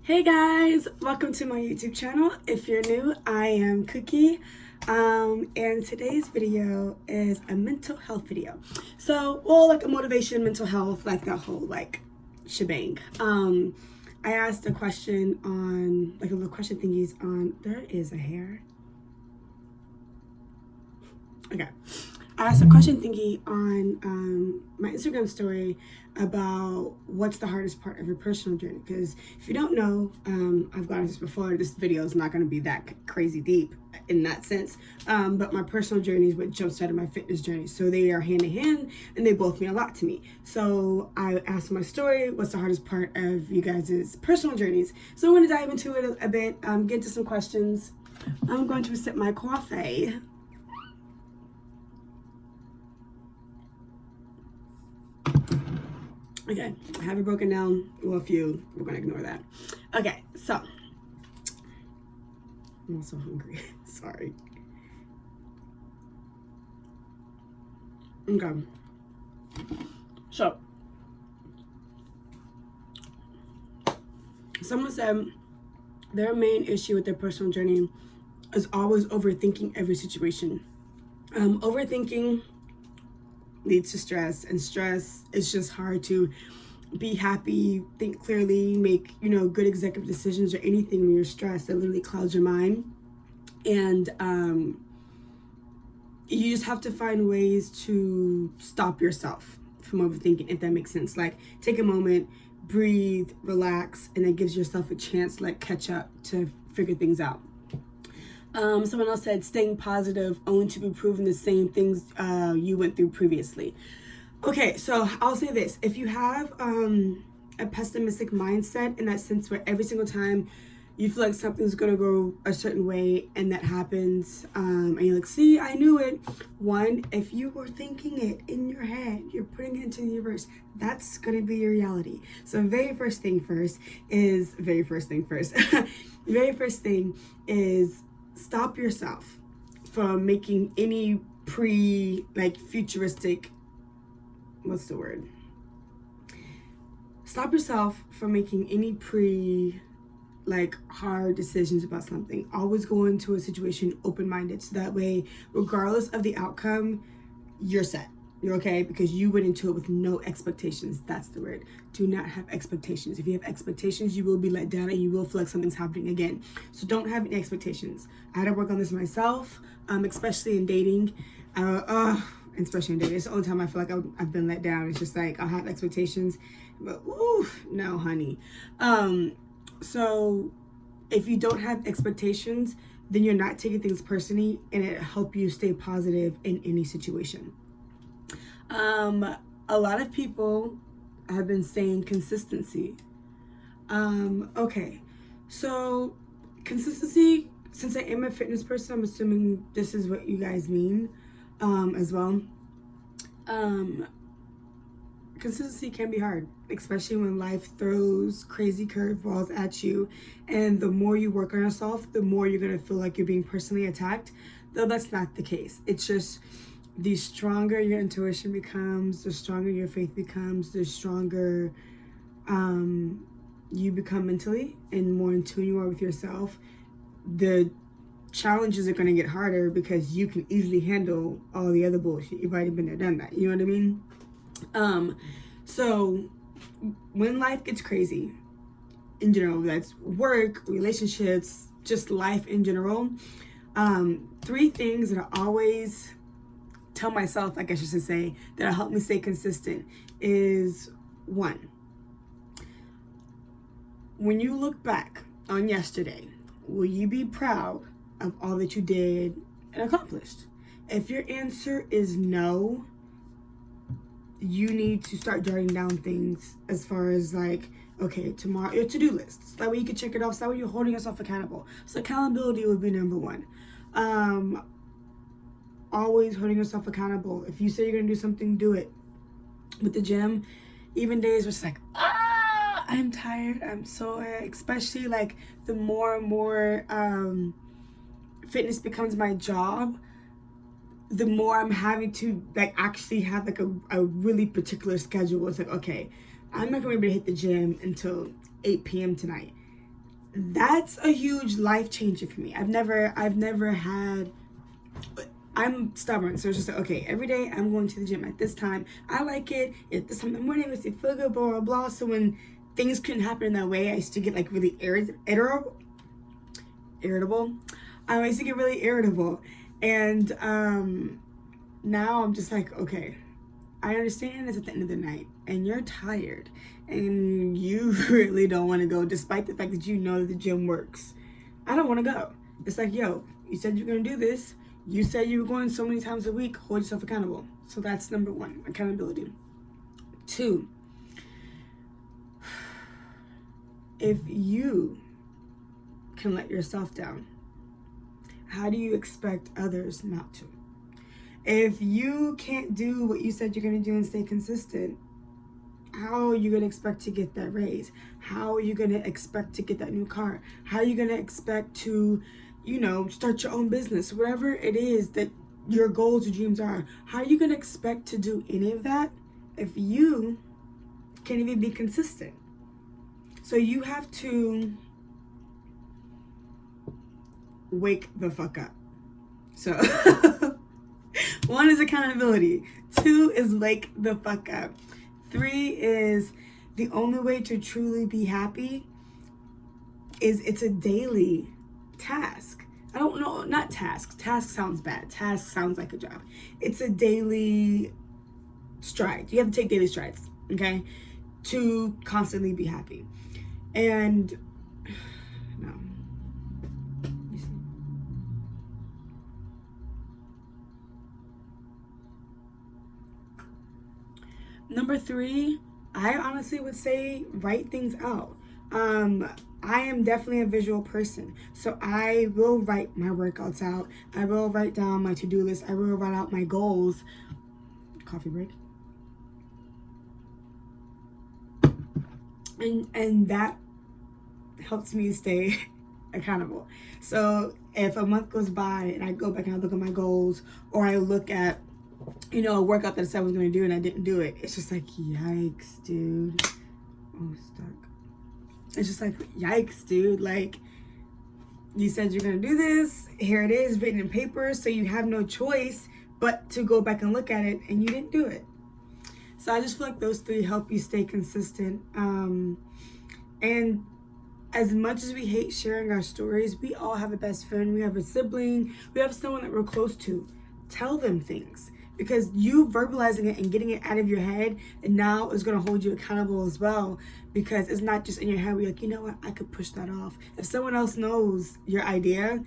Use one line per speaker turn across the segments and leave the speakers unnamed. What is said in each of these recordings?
Hey guys, welcome to my YouTube channel. If you're new, I am Cookie, and today's video is a mental health video. So, like a motivation, mental health, like that whole shebang. I asked a question on a little question thingies on. There is a hair. Okay. I asked a question thingy on my Instagram story about what's the hardest part of your personal journey. Because if you don't know, I've gone this before. This video is not going to be that crazy deep in that sense. But my personal journey is what jump-started my fitness journey. So they are hand in hand and they both mean a lot to me. So I asked my story, what's the hardest part of you guys' personal journeys? So I'm going to dive into it a bit, get into some questions. I'm going to sip my coffee. Okay, I have it broken down. Well, a few. We're gonna ignore that. Okay, so I'm also hungry. Sorry. Okay. So someone said their main issue with their personal journey is always overthinking every situation. Overthinking leads to stress, and stress is just hard to be happy, think clearly, make good executive decisions or anything when you're stressed. That literally clouds your mind, and you just have to find ways to stop yourself from overthinking, if that makes sense. Like, take a moment, breathe, relax, and it gives yourself a chance to catch up, to figure things out. Someone else said staying positive, only to be proven the same things you went through previously. Okay, so I'll say this. If you have a pessimistic mindset, in that sense where every single time you feel like something's going to go a certain way and that happens, and you're like, see, I knew it. One, if you were thinking it in your head, you're putting it into the universe, that's going to be your reality. So very first thing is stop yourself from making any futuristic, stop yourself from making any hard decisions about something. Always go into a situation open-minded, so that way, regardless of the outcome, you're set. You're okay, because you went into it with no expectations. That's the word. Do not have expectations. If you have expectations, you will be let down and you will feel like something's happening again. So don't have any expectations. I had to work on this myself, especially in dating. Especially in dating. It's the only time I feel like I've been let down. It's just like, I'll have expectations, but no, honey. So if you don't have expectations, then you're not taking things personally, and it helps you stay positive in any situation. A lot of people have been saying consistency. Okay, so consistency, since I am a fitness person, I'm assuming this is what you guys mean as well. Consistency can be hard, especially when life throws crazy curveballs at you, and the more you work on yourself, the more you're going to feel like you're being personally attacked, though that's not the case. It's just the stronger your intuition becomes, the stronger your faith becomes, the stronger you become mentally and more in tune you are with yourself, the challenges are going to get harder because you can easily handle all the other bullshit. You've already been there, done that. You know what I mean? So when life gets crazy, in general, that's work, relationships, just life in general, 3 things that I always tell myself, I guess you should say, that'll help me stay consistent is: 1, when you look back on yesterday, will you be proud of all that you did and accomplished? If your answer is no, you need to start jotting down things as far as okay, tomorrow, your to-do list. So that way you can check it off. So that way you're holding yourself accountable. So accountability would be number 1. Always holding yourself accountable. If you say you're going to do something, do it. With the gym, even days where it's like, I'm tired, I'm so, especially the more and more fitness becomes my job, the more I'm having to actually have a really particular schedule. It's like, okay, I'm not gonna be able to hit the gym until 8 p.m. tonight. That's a huge life changer for me. I've never had, I'm stubborn, so it's just like, okay, every day I'm going to the gym at this time. I like it. At this time in the morning, it's feel good, blah, blah, blah. So when things couldn't happen in that way, I used to get like really irritable. I used to get really irritable. And now I'm just like, okay, I understand it's at the end of the night and you're tired and you really don't want to go, despite the fact that you know that the gym works. I don't want to go. It's like, yo, you said you're going to do this. You said you were going so many times a week. Hold yourself accountable. So that's number one, accountability. 2, if you can let yourself down, how do you expect others not to? If you can't do what you said you're going to do and stay consistent, how are you going to expect to get that raise? How are you going to expect to get that new car? How are you going to expect to, start your own business? Whatever it is that your goals or dreams are, how are you going to expect to do any of that if you can't even be consistent? So you have to wake the fuck up. So 1 is accountability. 2 is wake the fuck up. 3 is the only way to truly be happy is it's a daily task. I don't know, not task. Task sounds bad. Task sounds like a job. It's a daily stride. You have to take daily strides, okay, to constantly be happy. And no. Number 3, I honestly would say write things out. I am definitely a visual person, so I will write my workouts out. I will write down my to-do list. I will write out my goals. Coffee break. And that helps me stay accountable. So if a month goes by and I go back and I look at my goals, or I look at a workout that I said I was going to do and I didn't do it, it's just like, yikes, dude. Oh, stuck. It's just like, yikes, dude. Like, you said you're going to do this. Here it is, written in paper. So you have no choice but to go back and look at it, and you didn't do it. So I just feel like those 3 help you stay consistent. And as much as we hate sharing our stories, we all have a best friend. We have a sibling. We have someone that we're close to. Tell them things. Because you verbalizing it and getting it out of your head, and now is going to hold you accountable as well. Because it's not just in your head where you're like, you know what, I could push that off. If someone else knows your idea,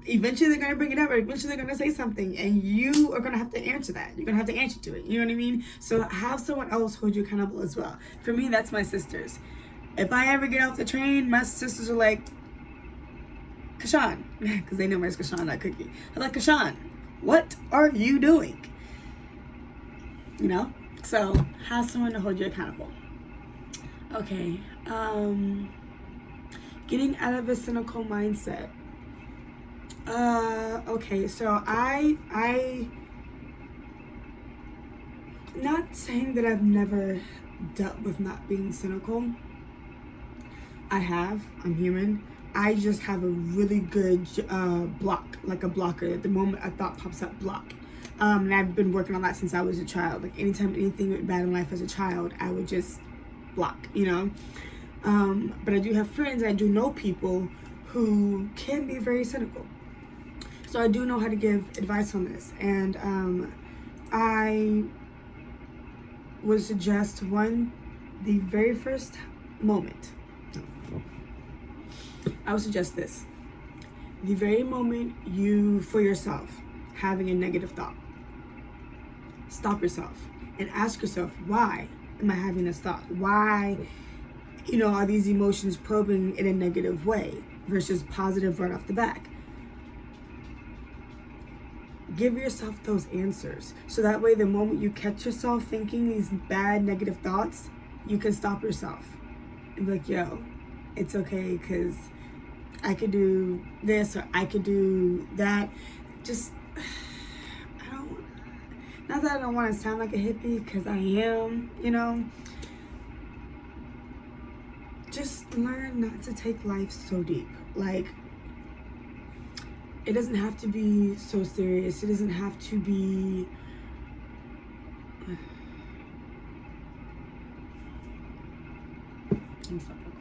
eventually they're going to bring it up, or eventually they're going to say something, and you are going to have to answer that. You're going to have to answer to it. You know what I mean? So have someone else hold you accountable as well. For me, that's my sisters. If I ever get off the train, my sisters are like, Kashawn, because they know where's Kashawn, not Cookie. I'm like, Kashawn, what are you doing? So have someone to hold you accountable. Okay. Getting out of a cynical mindset. Okay, so I not saying that I've never dealt with not being cynical. I have. I'm human. I just have a really good block, like a blocker. At the moment a thought pops up, block. And I've been working on that since I was a child. Like anytime anything went bad in life as a child, I would just block, But I do have friends, I do know people who can be very cynical. So I do know how to give advice on this. And I would suggest the very first moment. I would suggest this. The very moment you, for yourself, having a negative thought, stop yourself and ask yourself, why am I having this thought? Why, are these emotions probing in a negative way versus positive right off the back? Give yourself those answers. So that way, the moment you catch yourself thinking these bad negative thoughts, you can stop yourself and be like, yo, it's okay, because I could do this or I could do that. Just, Not that I don't want to sound like a hippie, because I am, you know. Just learn not to take life so deep. Like, it doesn't have to be so serious. It doesn't have to be... I'm sorry.